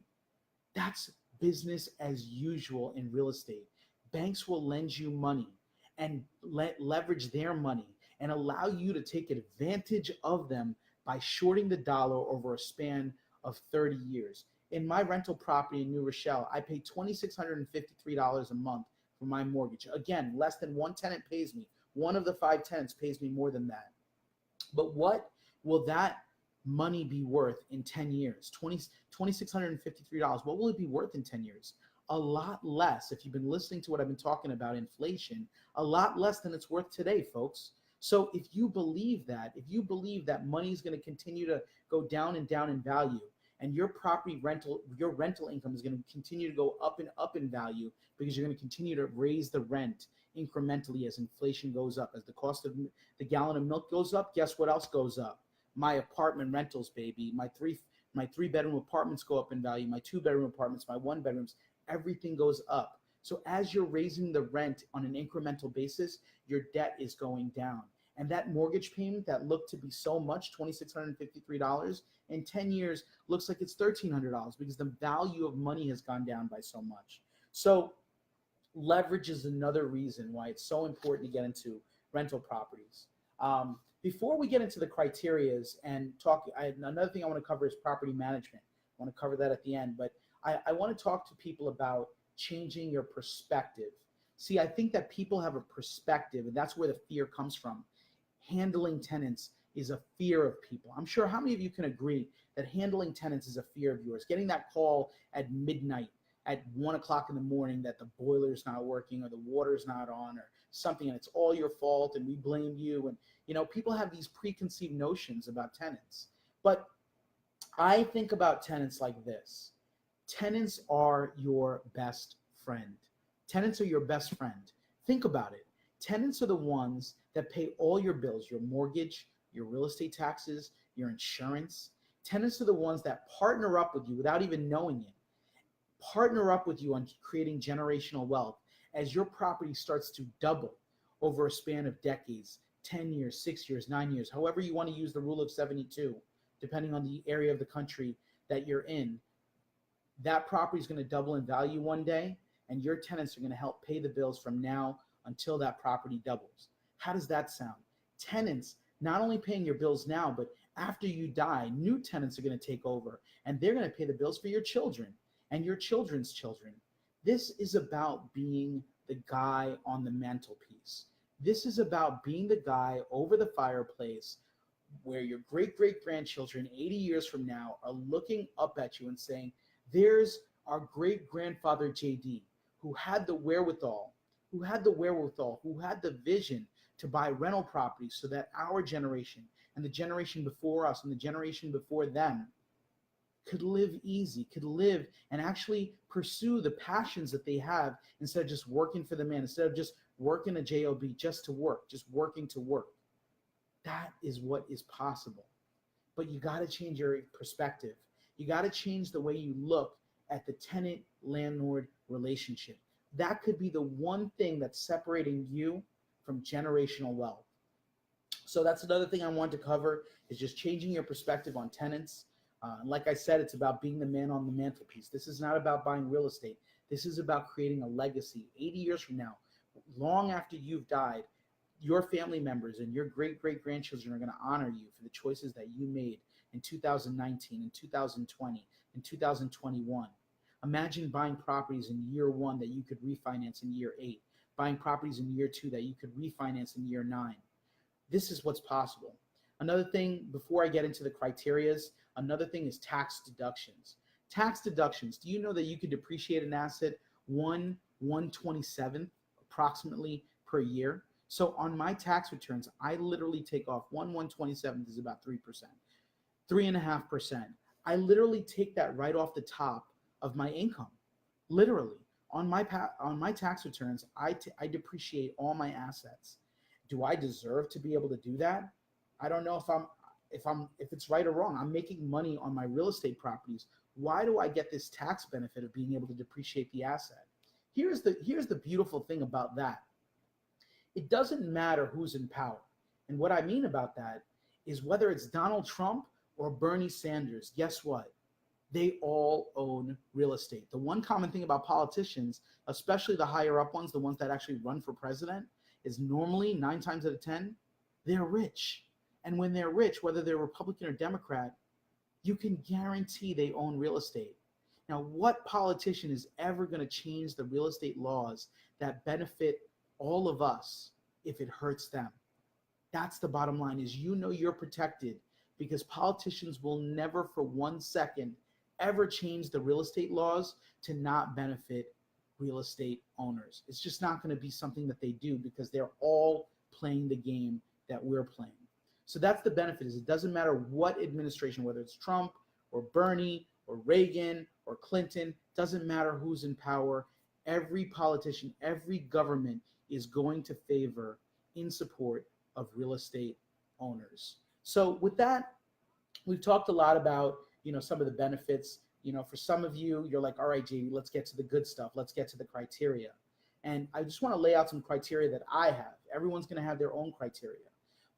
That's business as usual in real estate. Banks will lend you money and leverage their money and allow you to take advantage of them by shorting the dollar over a span of 30 years. In my rental property in New Rochelle, I pay $2,653 a month for my mortgage. Again, less than one tenant pays me. One of the 5 tenants pays me more than that. But what will that money be worth in 10 years? $2,653. What will it be worth in 10 years? A lot less. If you've been listening to what I've been talking about, inflation, a lot less than it's worth today, folks. So if you believe that money is going to continue to go down and down in value, and your rental income is going to continue to go up and up in value because you're going to continue to raise the rent incrementally as inflation goes up, as the cost of the gallon of milk goes up, guess what else goes up? My apartment rentals, baby. My three bedroom apartments go up in value. My 2-bedroom apartments, my 1-bedrooms, everything goes up. So as you're raising the rent on an incremental basis, your debt is going down. And that mortgage payment that looked to be so much, $2,653, in 10 years looks like it's $1,300 because the value of money has gone down by so much. So leverage is another reason why it's so important to get into rental properties. Before we get into the criterias and talk, another thing I want to cover is property management. I want to cover that at the end, but I want to talk to people about changing your perspective. See, I think that people have a perspective, and that's where the fear comes from. Handling tenants is a fear of people. I'm sure how many of you can agree that handling tenants is a fear of yours? Getting that call at midnight, at 1 o'clock in the morning, that the boiler's not working or the water's not on or something, and it's all your fault and we blame you, and People have these preconceived notions about tenants. But I think about tenants like this. Tenants are your best friend. Tenants are your best friend. Think about it. Tenants are the ones that pay all your bills, your mortgage, your real estate taxes, your insurance. Tenants are the ones that partner up with you without even knowing it. Partner up with you on creating generational wealth as your property starts to double over a span of decades, 10 years, 6 years, 9 years, however you want to use the rule of 72, depending on the area of the country that you're in. That property is going to double in value one day, and your tenants are going to help pay the bills from now until that property doubles. How does that sound? Tenants not only paying your bills now, but after you die, new tenants are going to take over, and they're going to pay the bills for your children and your children's children. This is about being the guy on the mantelpiece. This is about being the guy over the fireplace where your great-great-grandchildren 80 years from now are looking up at you and saying, there's our great-grandfather JD, who had the wherewithal, who had the vision to buy rental properties so that our generation and the generation before us and the generation before them could live easy, could live and actually pursue the passions that they have instead of just working for the man, instead of just working a job just to work, just working to work. That is what is possible. But you got to change your perspective. You got to change the way you look at the tenant-landlord relationship. That could be the one thing that's separating you from generational wealth. So that's another thing I want to cover, is just changing your perspective on tenants. Like I said, it's about being the man on the mantelpiece. This is not about buying real estate. This is about creating a legacy. 80 years from now, long after you've died, your family members and your great-great-grandchildren are going to honor you for the choices that you made in 2019, in 2020, in 2021. Imagine buying properties in year 1 that you could refinance in year 8, buying properties in year 2 that you could refinance in year 9. This is what's possible. Another thing, before I get into the criterias, another thing is tax deductions. Tax deductions. Do you know that you could depreciate an asset 1/127th approximately per year? So on my tax returns, I literally take off 1/127th is about 3%, 3.5%. I literally take that right off the top of my income. Literally on my tax returns, I depreciate all my assets. Do I deserve to be able to do that? I don't know if it's right or wrong. I'm making money on my real estate properties. Why do I get this tax benefit of being able to depreciate the asset? Here's the beautiful thing about that. It doesn't matter who's in power. And what I mean about that is whether it's Donald Trump or Bernie Sanders, guess what? They all own real estate. The one common thing about politicians, especially the higher up ones, the ones that actually run for president, is normally 9 times out of 10, they're rich. And when they're rich, whether they're Republican or Democrat, you can guarantee they own real estate. Now, what politician is ever going to change the real estate laws that benefit all of us if it hurts them? That's the bottom line, is you're protected, because politicians will never for 1 second ever change the real estate laws to not benefit real estate owners. It's just not going to be something that they do, because they're all playing the game that we're playing. So that's the benefit, is it doesn't matter what administration, whether it's Trump or Bernie or Reagan or Clinton, doesn't matter who's in power. Every politician, every government is going to favor in support of real estate owners. So with that, we've talked a lot about, some of the benefits. For some of you, you're like, all right, JD, let's get to the good stuff. Let's get to the criteria. And I just want to lay out some criteria that I have. Everyone's going to have their own criteria.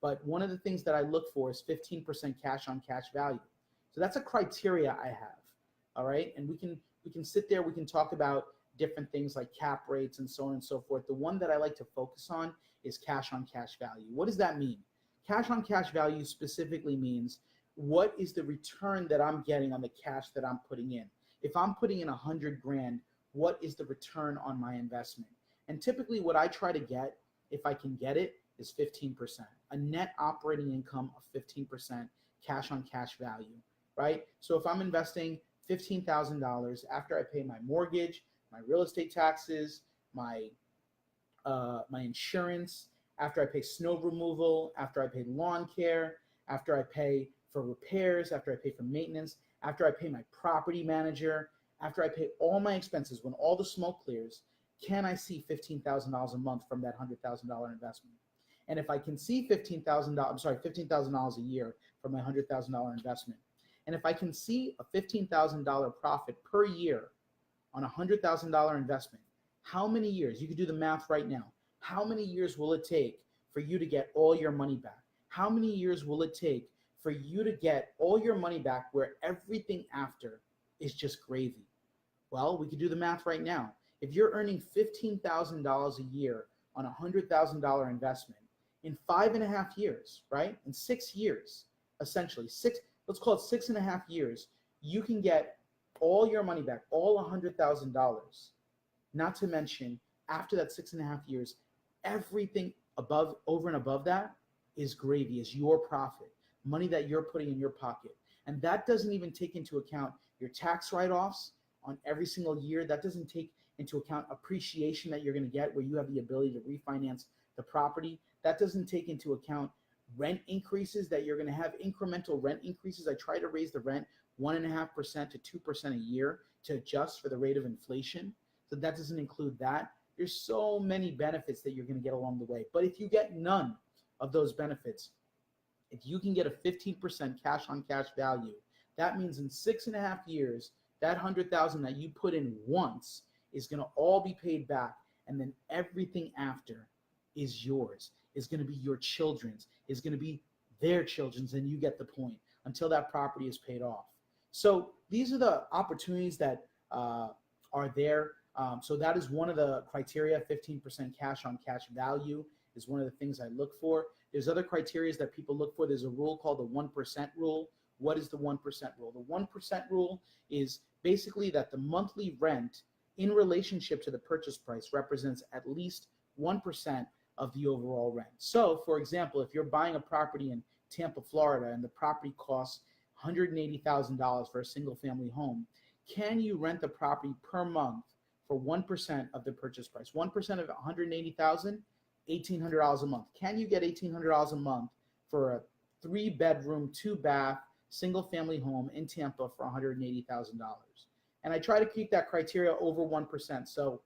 But one of the things that I look for is 15% cash on cash value. So that's a criteria I have. All right. And we can sit there, we can talk about different things like cap rates and so on and so forth. The one that I like to focus on is cash on cash value. What does that mean? Cash on cash value specifically means, what is the return that I'm getting on the cash that I'm putting in? If I'm putting in 100 grand, what is the return on my investment? And typically what I try to get, if I can get it, is 15%, a net operating income of 15% cash on cash value, right? So if I'm investing $15,000 after I pay my mortgage, my real estate taxes, my insurance, after I pay snow removal, after I pay lawn care, after I pay for repairs, after I pay for maintenance, after I pay my property manager, after I pay all my expenses, when all the smoke clears, can I see $15,000 a month from that $100,000 investment? And if I can see $15,000 a year from my $100,000 investment, and if I can see a $15,000 profit per year on a $100,000 investment, how many years? You can do the math right now. How many years will it take for you to get all your money back? How many years will it take for you to get all your money back where everything after is just gravy? Well, we could do the math right now. If you're earning $15,000 a year on a $100,000 investment in 5.5 years, right? In 6 years, essentially, let's call it 6.5 years, you can get all your money back, all $100,000. Not to mention, after that 6.5 years, everything over and above that is gravy, is your profit, money that you're putting in your pocket. And that doesn't even take into account your tax write-offs on every single year. That doesn't take into account appreciation that you're going to get where you have the ability to refinance the property. That doesn't take into account rent increases that you're going to have, incremental rent increases. I try to raise the rent 1.5% to 2% a year to adjust for the rate of inflation. So that doesn't include that. There's so many benefits that you're going to get along the way. But if you get none of those benefits, if you can get a 15% cash on cash value, that means in 6.5 years, that $100,000 that you put in once is going to all be paid back. And then everything after is yours, is going to be your children's, is going to be their children's, and you get the point until that property is paid off. So these are the opportunities that are there. So that is one of the criteria. 15% cash on cash value is one of the things I look for. There's other criteria that people look for. There's a rule called the 1% rule. What is the 1% rule? The 1% rule is basically that the monthly rent in relationship to the purchase price represents at least 1% of the overall rent. So, for example, if you're buying a property in Tampa, Florida, and the property costs $180,000 for a single family home, can you rent the property per month for 1% of the purchase price? 1% of $180,000, $1,800 a month. Can you get $1,800 a month for a 3-bedroom, 2-bath, single family home in Tampa for $180,000? And I try to keep that criteria over 1%. So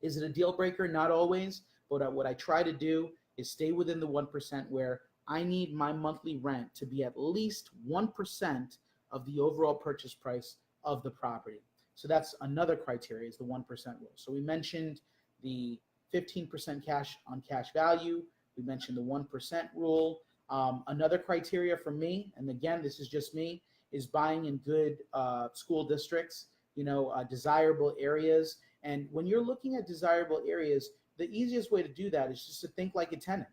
is it a deal breaker? Not always. But what I try to do is stay within the 1% where I need my monthly rent to be at least 1% of the overall purchase price of the property. So that's another criteria, is the 1% rule. So we mentioned the 15% cash on cash value. We mentioned the 1% rule. Another criteria for me, and again, this is just me, is buying in good school districts, desirable areas. And when you're looking at desirable areas, the easiest way to do that is just to think like a tenant.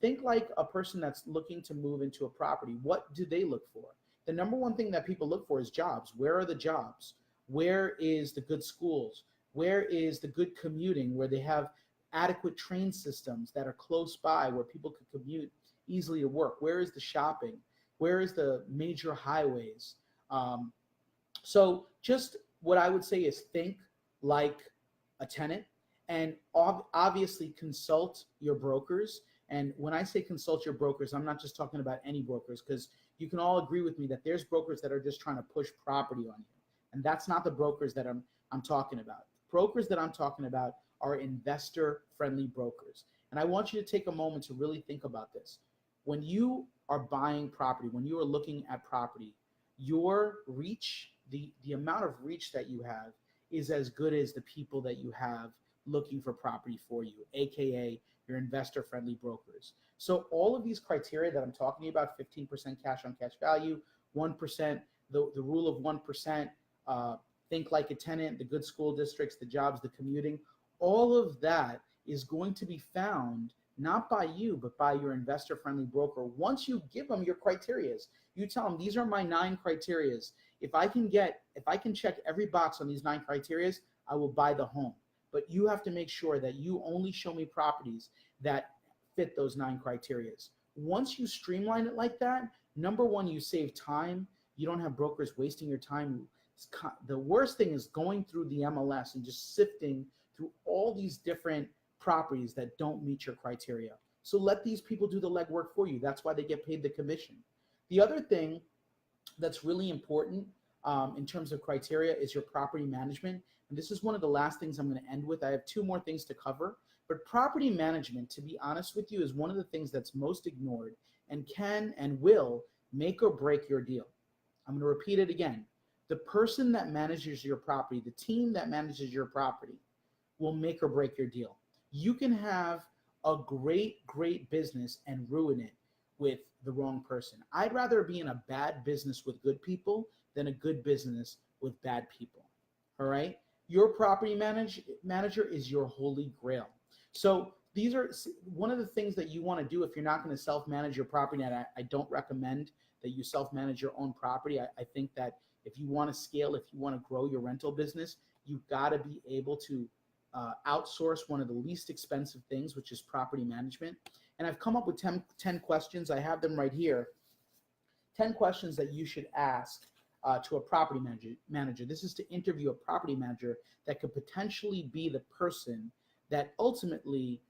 Think like a person that's looking to move into a property. What do they look for? The number one thing that people look for is jobs. Where are the jobs? Where is the good schools? Where is the good commuting, where they have adequate train systems that are close by, where people could commute easily to work? Where is the shopping? Where is the major highways? So just what I would say is think like a tenant, and obviously consult your brokers. And when I say consult your brokers, I'm not just talking about any brokers, because you can all agree with me that there's brokers that are just trying to push property on you. And that's not the brokers that I'm talking about. Brokers that I'm talking about are investor-friendly brokers. And I want you to take a moment to really think about this. When you are buying property, when you are looking at property, your reach, the amount of reach that you have is as good as the people that you have looking for property for you, AKA your investor-friendly brokers. So all of these criteria that I'm talking about, 15% cash on cash value, 1%, the rule of 1%, think like a tenant, the good school districts, the jobs, the commuting, all of that is going to be found not by you, but by your investor-friendly broker. Once you give them your criterias, you tell them, these are my 9 criterias. If I can check every box on these 9 criterias, I will buy the home. But you have to make sure that you only show me properties that fit those 9 criterias. Once you streamline it like that, number one, you save time. You don't have brokers wasting your time. The worst thing is going through the MLS and just sifting through all these different properties that don't meet your criteria. So let these people do the legwork for you. That's why they get paid the commission. The other thing that's really important in terms of criteria is your property management. And this is one of the last things I'm going to end with. I have two more things to cover. But property management, to be honest with you, is one of the things that's most ignored and can and will make or break your deal. I'm going to repeat it again. The person that manages your property, the team that manages your property, will make or break your deal. You can have a great, great business and ruin it with the wrong person. I'd rather be in a bad business with good people than a good business with bad people. All right? Your property manager is your holy grail. So these are one of the things that you want to do if you're not going to self-manage your property. And I don't recommend that you self-manage your own property. I think that if you want to scale, if you want to grow your rental business, you've got to be able to outsource one of the least expensive things, which is property management. And I've come up with 10 questions. I have them right here. 10 questions that you should ask to a property manager. This is to interview a property manager that could potentially be the person that ultimately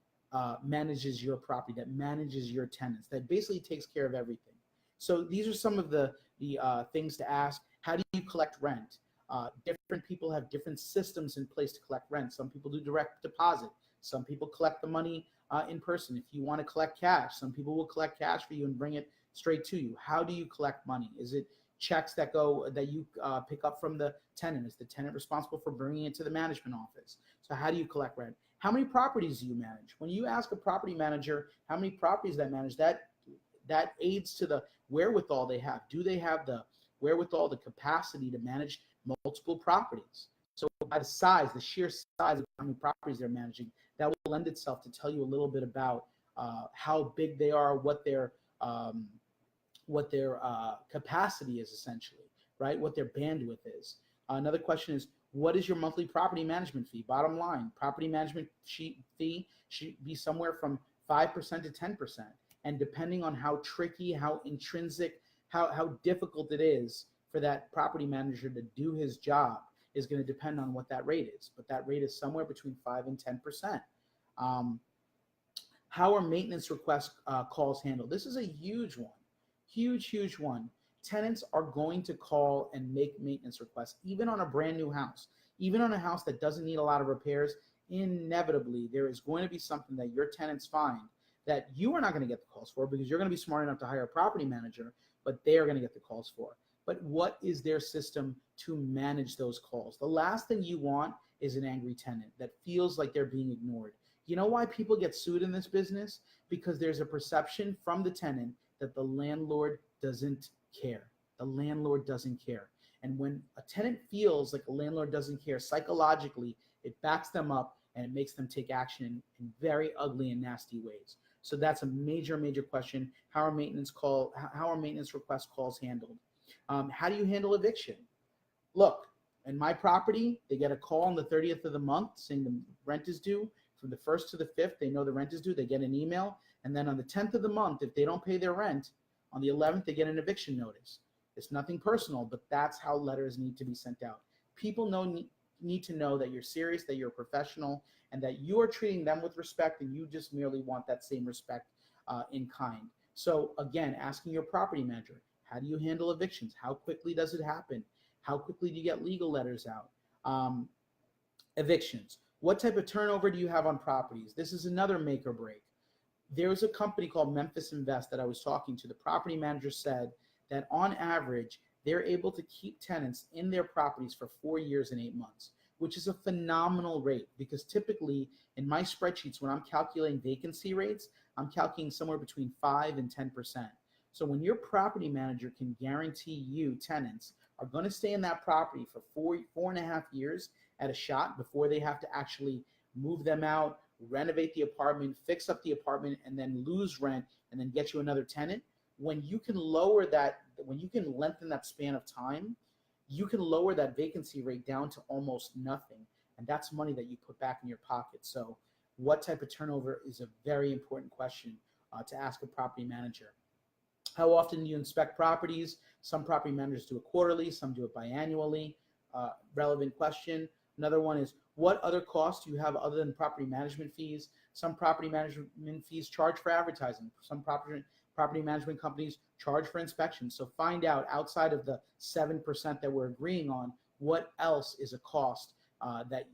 manages your property, that manages your tenants, that basically takes care of everything. So these are some of the things to ask. How do you collect rent? Different people have different systems in place to collect rent. Some people do direct deposit. Some people collect the money in person. If you want to collect cash, some people will collect cash for you and bring it straight to you. How do you collect money? Is it checks that you pick up from the tenant? Is the tenant responsible for bringing it to the management office? So how do you collect rent? How many properties do you manage? When you ask a property manager how many properties they manage, that aids to the wherewithal they have. Do they have the wherewithal, the capacity to manage multiple properties? So by the size, the sheer size of how many properties they're managing, that will lend itself to tell you a little bit about how big they are, what their capacity is essentially, right? What their bandwidth is. Another question is, what is your monthly property management fee? Bottom line, property management fee should be somewhere from 5% to 10%. And depending on how tricky, how intrinsic, how difficult it is for that property manager to do his job is going to depend on what that rate is. But that rate is somewhere between 5 and 10%. How are maintenance request calls handled? This is a huge one. Huge one. Tenants are going to call and make maintenance requests, even on a brand new house, even on a house that doesn't need a lot of repairs. Inevitably, there is going to be something that your tenants find that you are not going to get the calls for because you're going to be smart enough to hire a property manager, but they are going to get the calls for. But what is their system to manage those calls? The last thing you want is an angry tenant that feels like they're being ignored. You know why people get sued in this business? Because there's a perception from the tenant that the landlord doesn't care. The landlord doesn't care. And when a tenant feels like a landlord doesn't care, psychologically, it backs them up and it makes them take action in very ugly and nasty ways. So that's a major question. How are maintenance request calls handled? How do you handle eviction? Look, in my property, they get a call on the 30th of the month saying the rent is due. From the 1st to the 5th, they know the rent is due. They get an email. And then on the 10th of the month, if they don't pay their rent, on the 11th, they get an eviction notice. It's nothing personal, but that's how letters need to be sent out. People need to know that you're serious, that you're a professional, and that you are treating them with respect, and you just merely want that same respect in kind. So again, asking your property manager, how do you handle evictions? How quickly does it happen? How quickly do you get legal letters out? Evictions. What type of turnover do you have on properties? This is another make or break. There's a company called Memphis Invest that I was talking to. The property manager said that on average, they're able to keep tenants in their properties for 4 years and 8 months, which is a phenomenal rate because typically in my spreadsheets, when I'm calculating vacancy rates, I'm calculating somewhere between 5 and 10%. So when your property manager can guarantee you tenants are going to stay in that property for 4.5 years at a shot before they have to actually move them out, renovate the apartment, fix up the apartment, and then lose rent and then get you another tenant. When you can lower that, when you can lengthen that span of time, you can lower that vacancy rate down to almost nothing. And that's money that you put back in your pocket. So what type of turnover is a very important question to ask a property manager. How often do you inspect properties? Some property managers do it quarterly, some do it biannually. Relevant question. Another one is, what other costs do you have other than property management fees? Some property management fees charge for advertising. Some property management companies charge for inspections. So find out, outside of the 7% that we're agreeing on, what else is a cost that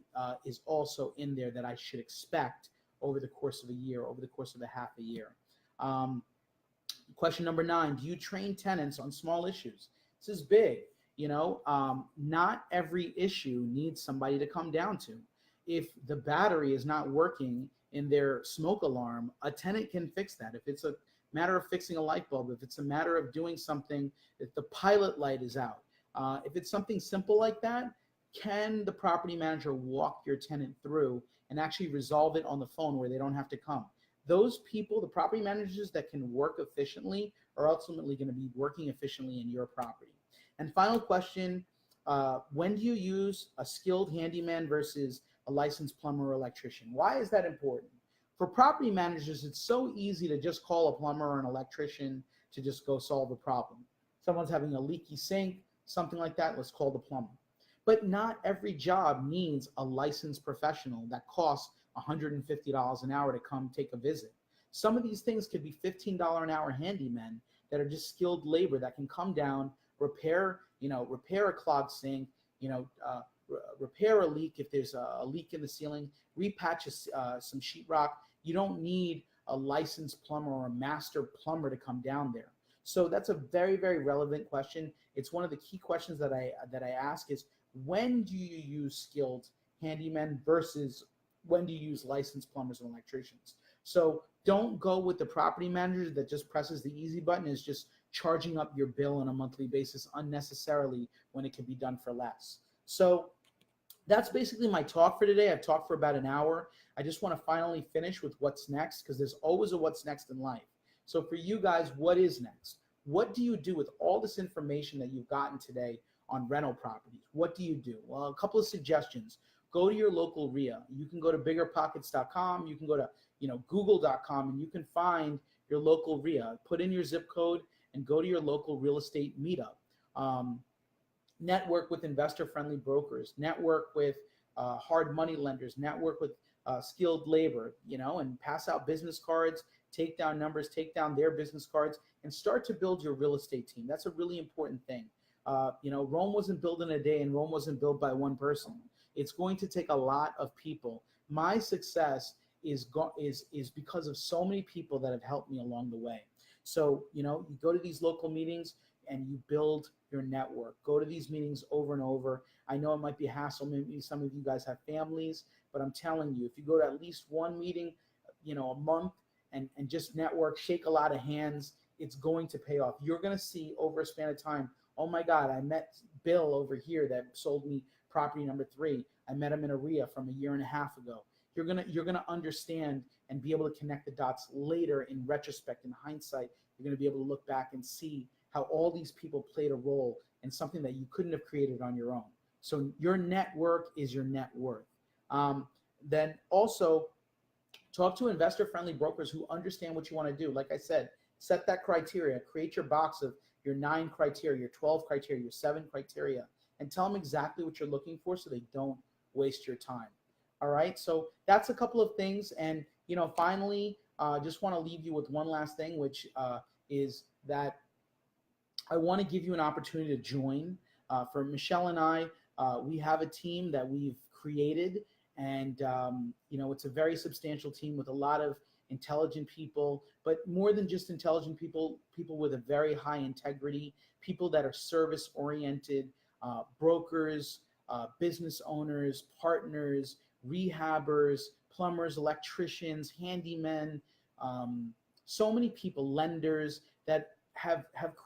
is also in there that I should expect over the course of a year, over the course of a half a year. Question number 9, do you train tenants on small issues? This is big. Not every issue needs somebody to come down to. If the battery is not working in their smoke alarm, a tenant can fix that. If it's a matter of fixing a light bulb, if it's a matter of doing something, if the pilot light is out, if it's something simple like that, can the property manager walk your tenant through and actually resolve it on the phone where they don't have to come? Those people, the property managers that can work efficiently, are ultimately going to be working efficiently in your property. And final question, when do you use a skilled handyman versus a licensed plumber or electrician? Why is that important? For property managers, it's so easy to just call a plumber or an electrician to just go solve a problem. Someone's having a leaky sink, something like that, let's call the plumber. But not every job needs a licensed professional that costs $150 an hour to come take a visit. Some of these things could be $15 an hour handymen that are just skilled labor that can come down, repair a clogged sink, repair a leak if there's a leak in the ceiling, repatch some sheetrock. You don't need a licensed plumber or a master plumber to come down there. So that's a very, very relevant question. It's one of the key questions that I ask is, when do you use skilled handymen versus when do you use licensed plumbers and electricians? So don't go with the property manager that just presses the easy button, is just charging up your bill on a monthly basis unnecessarily when it can be done for less. So that's basically my talk for today. I've talked for about an hour. I just want to finally finish with what's next, because there's always a what's next in life. So for you guys, what is next? What do you do with all this information that you've gotten today on rental properties? What do you do? Well, a couple of suggestions. Go to your local RIA. You can go to biggerpockets.com. You can go to google.com, and you can find your local RIA. Put in your zip code and go to your local real estate meetup. Network with investor-friendly brokers. Network with hard money lenders. Network with skilled labor, and pass out business cards, take down numbers, take down their business cards, and start to build your real estate team. That's a really important thing. Rome wasn't built in a day, and Rome wasn't built by one person. It's going to take a lot of people. My success is because of so many people that have helped me along the way. So, you go to these local meetings and you build your network. Go to these meetings over and over. I know it might be a hassle. Maybe some of you guys have families, but I'm telling you, if you go to at least one meeting, a month and just network, shake a lot of hands, it's going to pay off. You're going to see over a span of time, oh my God, I met Bill over here that sold me property number 3. I met him in a RIA from a year and a half ago. You're gonna understand and be able to connect the dots later in retrospect, in hindsight. You're gonna be able to look back and see how all these people played a role in something that you couldn't have created on your own. So your network is your net worth. Then also talk to investor-friendly brokers who understand what you want to do. Like I said, set that criteria, create your box of your 9 criteria, your 12 criteria, your 7 criteria, and tell them exactly what you're looking for so they don't waste your time. All right, so that's a couple of things. And, finally, just want to leave you with one last thing, which is that I want to give you an opportunity to join. For Michelle and I, we have a team that we've created, and, it's a very substantial team with a lot of intelligent people, but more than just intelligent people, people with a very high integrity, people that are service oriented, brokers, business owners, partners, rehabbers, plumbers, electricians, handymen, so many people, lenders that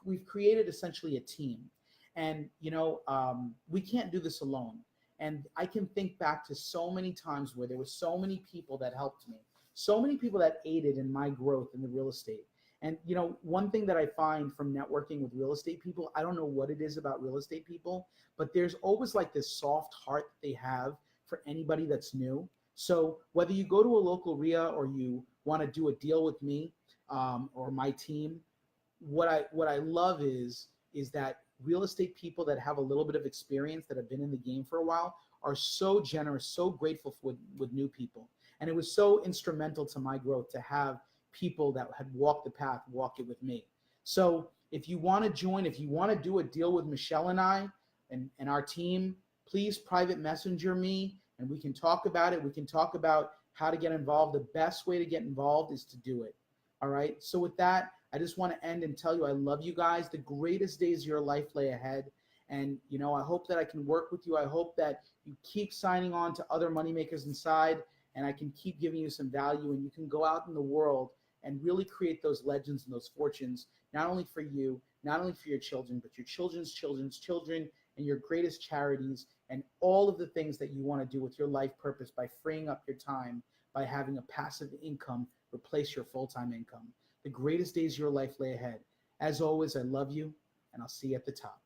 we've created essentially a team. And, we can't do this alone. And I can think back to so many times where there were so many people that helped me, so many people that aided in my growth in the real estate. And, one thing that I find from networking with real estate people, I don't know what it is about real estate people, but there's always like this soft heart that they have for anybody that's new. So whether you go to a local RIA or you want to do a deal with me or my team, what I love is that real estate people that have a little bit of experience, that have been in the game for a while, are so generous, so grateful with new people. And it was so instrumental to my growth to have people that had walked the path walk it with me. So if you want to join, if you want to do a deal with Michelle and I and our team, please private messenger me and we can talk about it. We can talk about how to get involved. The best way to get involved is to do it. All right. So with that, I just want to end and tell you I love you guys. The greatest days of your life lay ahead. And, you know, I hope that I can work with you. I hope that you keep signing on to other moneymakers inside and I can keep giving you some value and you can go out in the world and really create those legends and those fortunes, not only for you, not only for your children, but your children's children's children and your greatest charities and all of the things that you want to do with your life purpose by freeing up your time, by having a passive income replace your full-time income. The greatest days of your life lay ahead. As always, I love you, and I'll see you at the top.